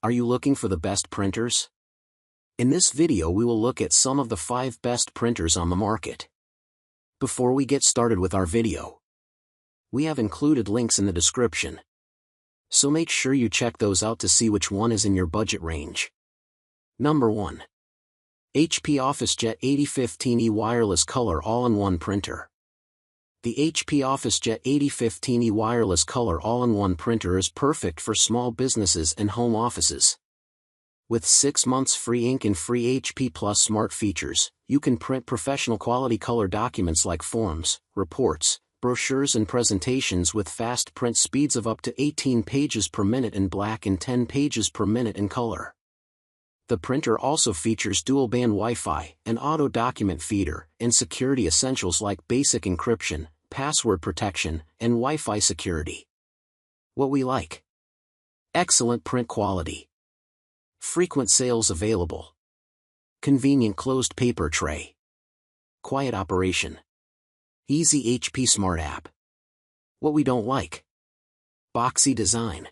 Are you looking for the best printers? In this video we will look at some of the 5 best printers on the market. Before we get started with our video, we have included links in the description, so make sure you check those out to see which one is in your budget range. Number 1. HP OfficeJet 8015E Wireless Color All-in-One Printer. The HP OfficeJet 8015E Wireless Color All-in-One Printer is perfect for small businesses and home offices. With 6 months free ink and free HP Plus Smart features, you can print professional quality color documents like forms, reports, brochures and presentations with fast print speeds of up to 18 pages per minute in black and 10 pages per minute in color. The printer also features dual-band Wi-Fi, an auto document feeder, and security essentials like basic encryption, password protection, and Wi-Fi security. What we like: excellent print quality, frequent sales available, convenient closed paper tray, quiet operation, easy HP Smart app. What we don't like: boxy design,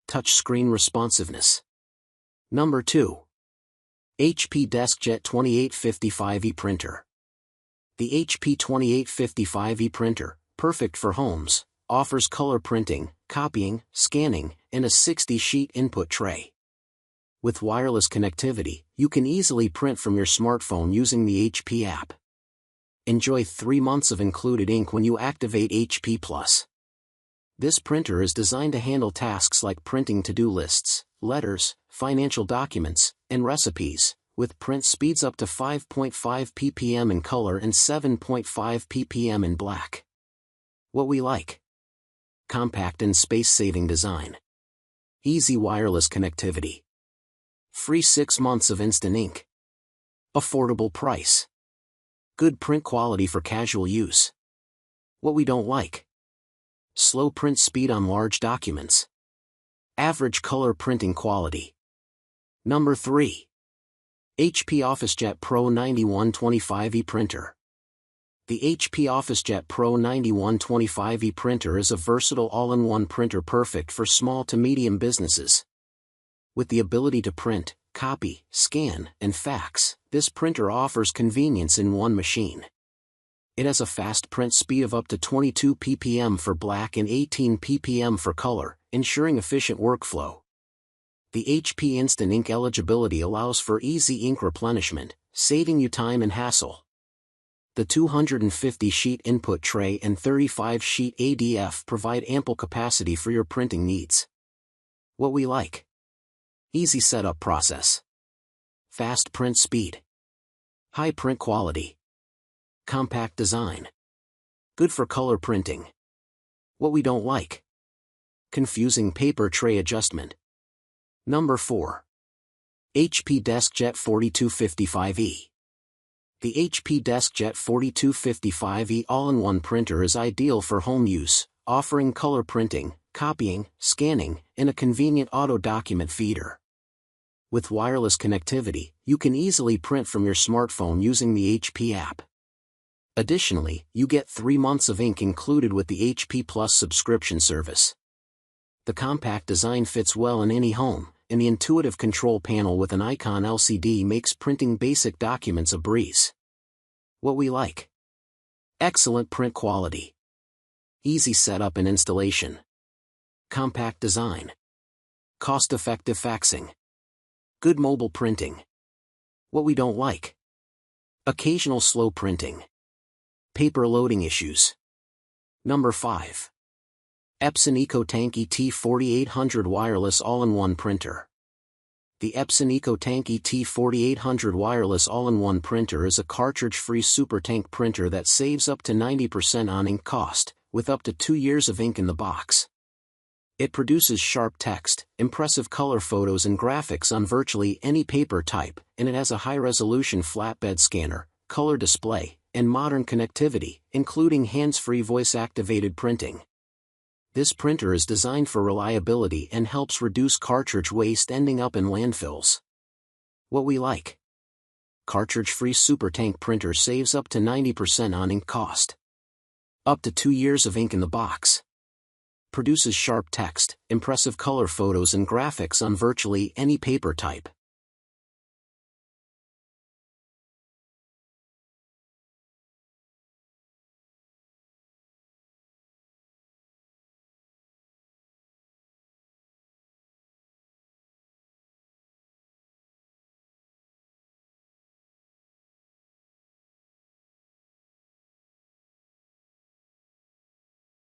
touchscreen responsiveness. Number 2. HP DeskJet 2855E Printer. The HP 2855E printer, perfect for homes, offers color printing, copying, scanning, and a 60-sheet input tray. With wireless connectivity, you can easily print from your smartphone using the HP app. Enjoy 3 months of included ink when you activate HP Plus. This printer is designed to handle tasks like printing to-do lists, letters, financial documents, and recipes, with print speeds up to 5.5 ppm in color and 7.5 ppm in black. What we like: compact and space-saving design, easy wireless connectivity, free 6 months of instant ink, affordable price, good print quality for casual use. What we don't like: slow print speed on large documents, average color printing quality. Number 3. HP OfficeJet Pro 9125E Printer. The HP OfficeJet Pro 9125E printer is a versatile all-in-one printer perfect for small to medium businesses. With the ability to print, copy, scan, and fax, this printer offers convenience in one machine. It has a fast print speed of up to 22 ppm for black and 18 ppm for color, ensuring efficient workflow. The HP Instant Ink eligibility allows for easy ink replenishment, saving you time and hassle. The 250-sheet input tray and 35-sheet ADF provide ample capacity for your printing needs. What we like: easy setup process, fast print speed, high print quality, compact design, good for color printing. What we don't like: confusing paper tray adjustment. Number 4. HP DeskJet 4255E. The HP DeskJet 4255E all-in-one printer is ideal for home use, offering color printing, copying, scanning, and a convenient auto document feeder. With wireless connectivity, you can easily print from your smartphone using the HP app. Additionally, you get 3 months of ink included with the HP Plus subscription service. The compact design fits well in any home, and the intuitive control panel with an icon LCD makes printing basic documents a breeze. What we like: excellent print quality, easy setup and installation, compact design, cost-effective faxing, good mobile printing. What we don't like: occasional slow printing, paper loading issues. Number 5. Epson EcoTank ET4800 Wireless All-in-One Printer. The Epson EcoTank ET4800 Wireless All-in-One Printer is a cartridge-free super tank printer that saves up to 90% on ink cost, with up to 2 years of ink in the box. It produces sharp text, impressive color photos and graphics on virtually any paper type, and it has a high-resolution flatbed scanner, color display, and modern connectivity, including hands-free voice-activated printing. This printer is designed for reliability and helps reduce cartridge waste ending up in landfills. What we like: cartridge-free super tank printer saves up to 90% on ink cost. Up to 2 years of ink in the box. produces sharp text, impressive color photos and graphics on virtually any paper type.